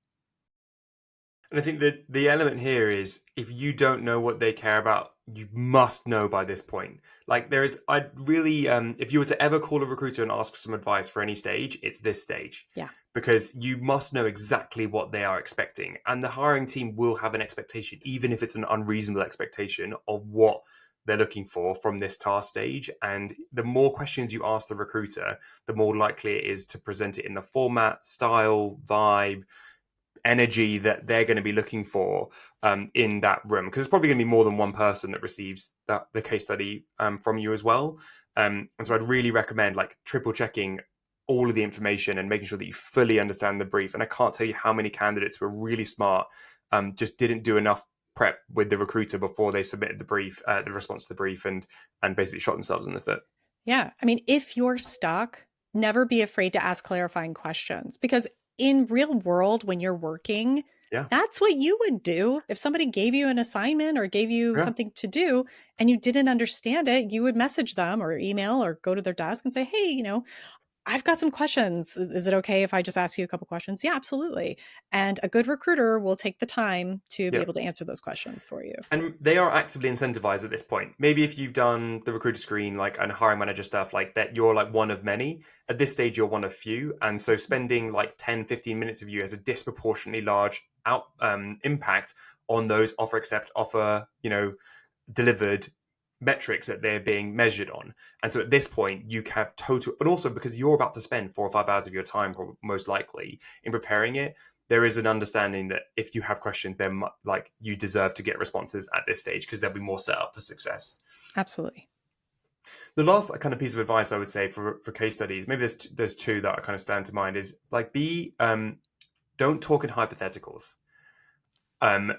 And I think that the element here is if you don't know what they care about, you must know by this point. Like there is, I really, if you were to ever call a recruiter and ask for some advice for any stage, it's this stage Yeah. because you must know exactly what they are expecting. And the hiring team will have an expectation, even if it's an unreasonable expectation of what they're looking for from this task stage. And the more questions you ask the recruiter, the more likely it is to present it in the format, style, vibe, energy that they're going to be looking for in that room because it's probably going to be more than one person that receives the case study from you as well, and so I'd really recommend like triple checking all of the information and making sure that you fully understand the brief. And I can't tell you how many candidates who were really smart just didn't do enough prep with the recruiter before they submitted the brief, the response to the brief, and basically shot themselves in the foot. Yeah. I mean, if you're stuck, never be afraid to ask clarifying questions because in real world, when you're working, Yeah, that's what you would do. If somebody gave you an assignment or gave you yeah. something to do and you didn't understand it, you would message them or email or go to their desk and say, hey, I've got some questions. Is it okay if I just ask you a couple questions? Yeah, absolutely. And a good recruiter will take the time to be Yeah. able to answer those questions for you. And they are actively incentivized at this point. Maybe if you've done the recruiter screen, like and hiring manager stuff like that, you're like one of many. At this stage, you're one of few. And so spending like 10, 15 minutes of you has a disproportionately large impact on those offer accept, offer, delivered metrics that they're being measured on. And so at this point, you have total, and also because you're about to spend 4 or 5 hours of your time, most likely, in preparing it, there is an understanding that if you have questions, then like you deserve to get responses at this stage because they'll be more set up for success. Absolutely. The last kind of piece of advice I would say for case studies, maybe there's two that kind of stand to mind, is like be don't talk in hypotheticals. Um,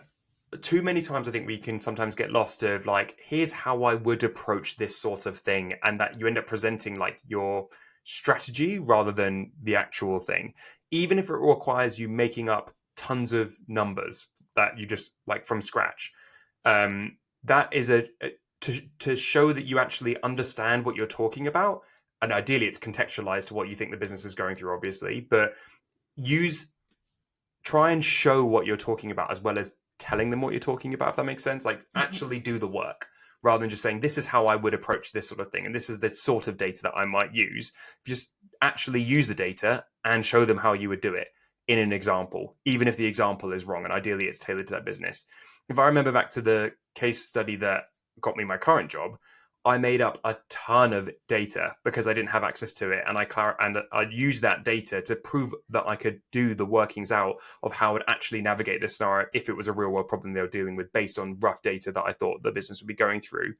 Too many times I think we can sometimes get lost of like, here's how I would approach this sort of thing, and that you end up presenting like your strategy rather than the actual thing, even if it requires you making up tons of numbers that you just like from scratch. That is to show that you actually understand what you're talking about, and ideally it's contextualized to what you think the business is going through, obviously, but use try and show what you're talking about as well as telling them what you're talking about, if that makes sense. Like Mhm. actually do the work rather than just saying this is how I would approach this sort of thing and this is the sort of data that I might use. Just actually use the data and show them how you would do it in an example, even if the example is wrong, and ideally it's tailored to that business. If I remember back to the case study that got me my current job, I made up a ton of data because I didn't have access to it, and I used that data to prove that I could do the workings out of how I would actually navigate this scenario if it was a real world problem they were dealing with based on rough data that I thought the business would be going through,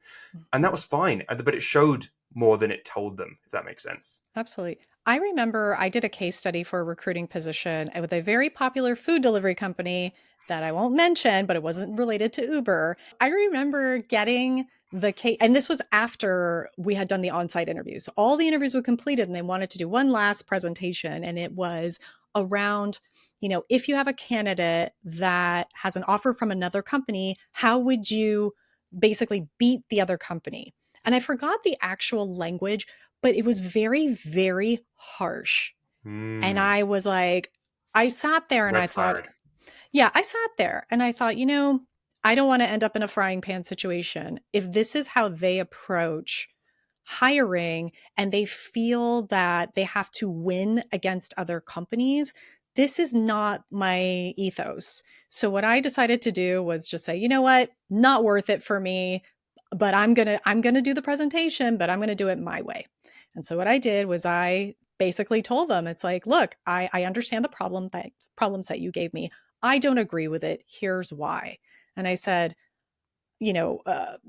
and that was fine. But it showed more than it told them, if that makes sense. Absolutely. I remember I did a case study for a recruiting position with a very popular food delivery company that I won't mention, but it wasn't related to Uber. I remember getting the case, and this was after we had done the on site interviews. So all the interviews were completed, and they wanted to do one last presentation, and it was around. If you have a candidate that has an offer from another company, how would you basically beat the other company? And I forgot the actual language, but it was very, very harsh. And Hmm. I was like, I sat there and I Red thought, flag. yeah, I sat there and I thought, I don't want to end up in a frying pan situation. If this is how they approach hiring and they feel that they have to win against other companies, this is not my ethos. So what I decided to do was just say, you know what, not worth it for me, but I'm going to do the presentation, but I'm going to do it my way. And so what I did was I basically told them, it's like, look, I understand the problems that you gave me. I don't agree with it. Here's why. And I said,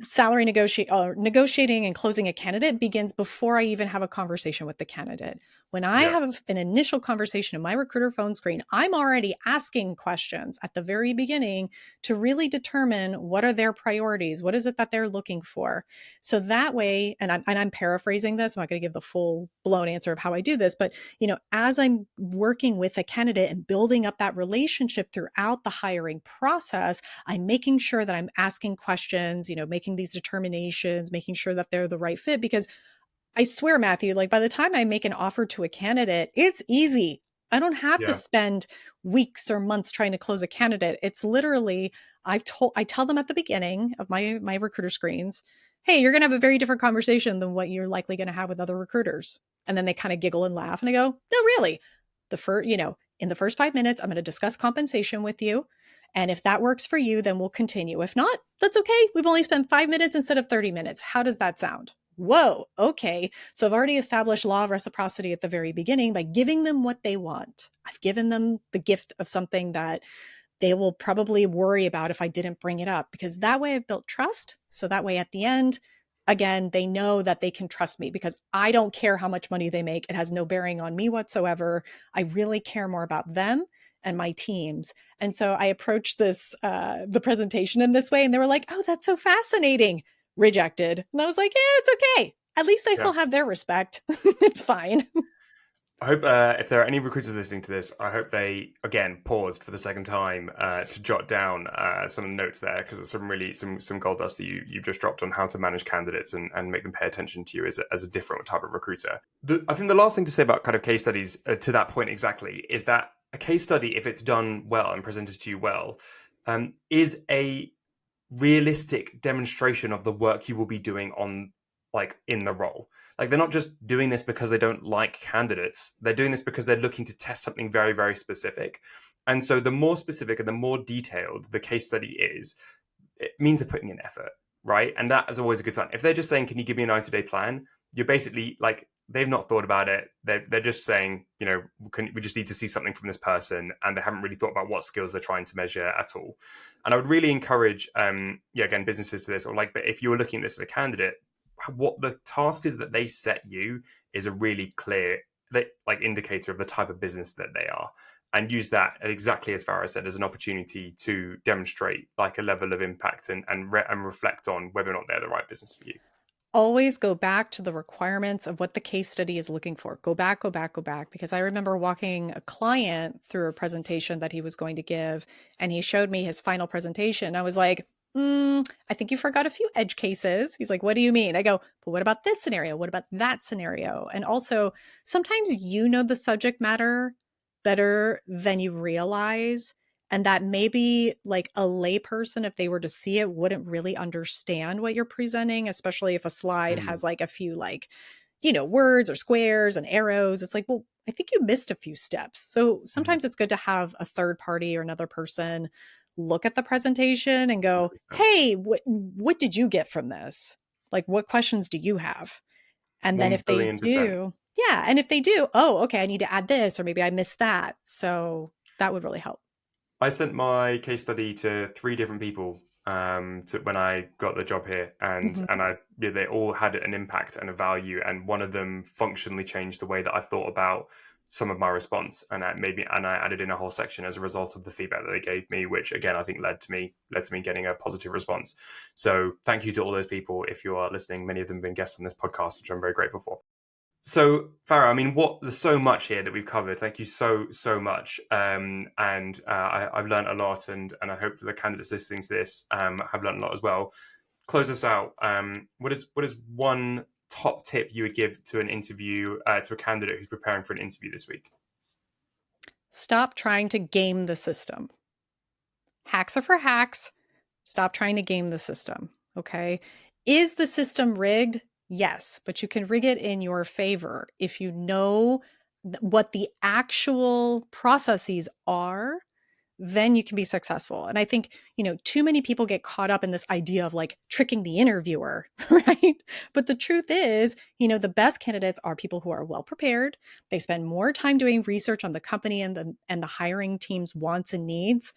salary negotiating and closing a candidate begins before I even have a conversation with the candidate. When I Yeah. have an initial conversation in my recruiter phone screen, I'm already asking questions at the very beginning to really determine what are their priorities, what is it that they're looking for. So that way, and I'm paraphrasing this, I'm not going to give the full blown answer of how I do this, but as I'm working with a candidate and building up that relationship throughout the hiring process, I'm making sure that I'm asking questions, making these determinations, making sure that they're the right fit. Because I swear, Matthew, like by the time I make an offer to a candidate, it's easy. I don't have to Yeah. spend weeks or months trying to close a candidate. It's literally I tell them at the beginning of my recruiter screens, hey, you're gonna have a very different conversation than what you're likely gonna have with other recruiters. And then they kind of giggle and laugh and I go, no, really. In the first 5 minutes, I'm gonna discuss compensation with you. And if that works for you, then we'll continue. If not, that's okay. We've only spent 5 minutes instead of 30 minutes. How does that sound? Whoa, okay. So I've already established law of reciprocity at the very beginning by giving them what they want. I've given them the gift of something that they will probably worry about if I didn't bring it up, because that way I've built trust. So that way at the end, again, they know that they can trust me because I don't care how much money they make. It has no bearing on me whatsoever. I really care more about them and my teams. And so I approached the presentation in this way, and they were like, "Oh, that's so fascinating." Rejected, and I was like, "Yeah, it's okay. At least I Yeah. still have their respect. It's fine." I hope if there are any recruiters listening to this, I hope they again paused for the second time to jot down some notes there, because it's some really some gold dust that you've just dropped on how to manage candidates and make them pay attention to you as a different type of recruiter. I think the last thing to say about kind of case studies to that point exactly is that a case study, if it's done well and presented to you well, is a realistic demonstration of the work you will be doing on like in the role. Like they're not just doing this because they don't like candidates. They're doing this because they're looking to test something very, very specific. And so the more specific and the more detailed the case study is, it means they're putting in effort, right? And that is always a good sign. If they're just saying, "Can you give me a 90-day plan?" You're basically like, they've not thought about it. They're just saying, we just need to see something from this person, and they haven't really thought about what skills they're trying to measure at all. And I would really encourage, yeah, again, businesses to this, or like, but if you were looking at this as a candidate, what the task is that they set you is a really clear like indicator of the type of business that they are, and use that exactly as Farah said as an opportunity to demonstrate like a level of impact and reflect on whether or not they're the right business for you. Always go back to the requirements of what the case study is looking for. Go back, go back, go back. Because I remember walking a client through a presentation that he was going to give, and he showed me his final presentation. I was like, I think you forgot a few edge cases. He's like, what do you mean? I go, but what about this scenario? What about that scenario? And also, sometimes you know the subject matter better than you realize, and that maybe like a layperson, if they were to see it, wouldn't really understand what you're presenting, especially if a slide has Mm, like a few like words or squares and arrows. It's like, well, I think you missed a few steps. So mm, sometimes it's good to have a third party or another person look at the presentation and go, 100%. hey, what did you get from this? Like, what questions do you have? And then 1 if they billion%. do, yeah, and if they do, oh, okay, I need to add this, or maybe I missed that. So that would really help. I sent my case study to 3 different people to when I got the job here, and Mhm. they all had an impact and a value, and one of them functionally changed the way that I thought about some of my response, and I added in a whole section as a result of the feedback that they gave me, which again I think led to me getting a positive response. So thank you to all those people. If you are listening, many of them have been guests on this podcast, which I'm very grateful for. So, Farah, I mean, there's so much here that we've covered. Thank you so much. I've learned a lot, and I hope that the candidates listening to this have learned a lot as well. Close us out. What is one top tip you would give to to a candidate who's preparing for an interview this week? Stop trying to game the system. Hacks are for hacks. Stop trying to game the system. Okay. Is the system rigged? Yes, but you can rig it in your favor if you know what the actual processes are, then you can be successful. And I think, too many people get caught up in this idea of like tricking the interviewer, right? But the truth is, the best candidates are people who are well prepared. They spend more time doing research on the company and the hiring team's wants and needs.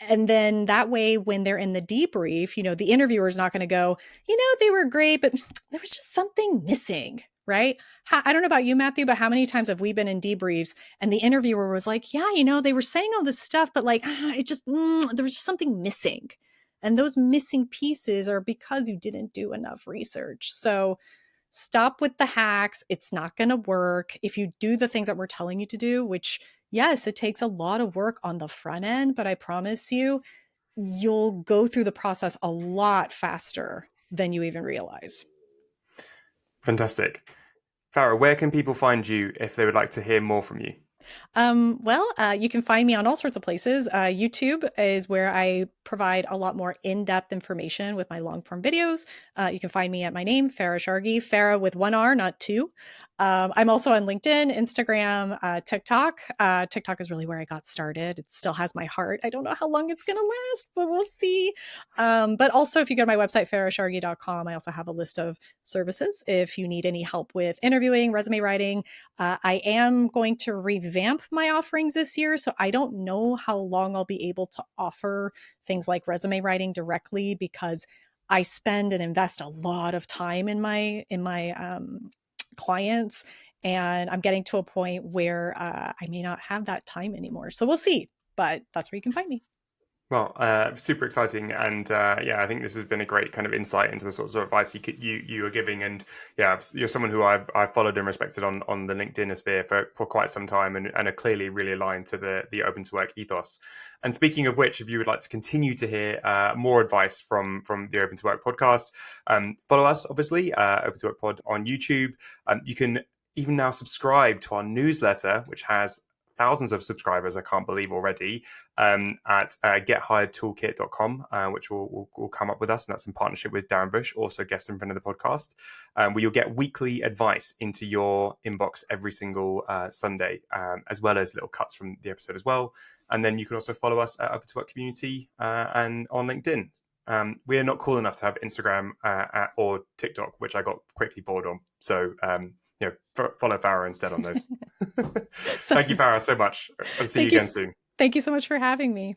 And then that way, when they're in the debrief, the interviewer is not going to go, they were great, but there was just something missing, right? I don't know about you, Matthew, but how many times have we been in debriefs and the interviewer was like, yeah, they were saying all this stuff, but like, there was just something missing. And those missing pieces are because you didn't do enough research. So stop with the hacks. It's not going to work. If you do the things that we're telling you to do, which, yes, it takes a lot of work on the front end, but I promise you, you'll go through the process a lot faster than you even realize. Fantastic. Farah, where can people find you if they would like to hear more from you? You can find me on all sorts of places. YouTube is where I provide a lot more in-depth information with my long-form videos. You can find me at my name, Farah Shargi, Farah with one R, not two. I'm also on LinkedIn, Instagram, TikTok. TikTok is really where I got started. It still has my heart. I don't know how long it's going to last, but we'll see. But also, if you go to my website, farahshargi.com, I also have a list of services if you need any help with interviewing, resume writing. I am going to revamp my offerings this year, so I don't know how long I'll be able to offer things like resume writing directly because I spend and invest a lot of time in my clients, and I'm getting to a point where I may not have that time anymore. So we'll see, but that's where you can find me. Well, super exciting, and I think this has been a great kind of insight into the sorts of advice you are giving, and yeah, you're someone who I've followed and respected on the LinkedIn sphere for quite some time, and are clearly really aligned to the open to work ethos. And speaking of which, if you would like to continue to hear more advice from the Open to Work podcast, follow us obviously, Open to Work Pod on YouTube. You can even now subscribe to our newsletter, which has thousands of subscribers, I can't believe already, at gethiredtoolkit.com, which will come up with us. And that's in partnership with Darren Bush, also guest and friend of the podcast, where you'll get weekly advice into your inbox every single Sunday, as well as little cuts from the episode as well. And then you can also follow us at Open to Work Community and on LinkedIn. We're not cool enough to have Instagram or TikTok, which I got quickly bored on. So follow Farah instead on those. So Thank you, Farah, so much. I'll see you thank you. again soon. Thank you so much for having me.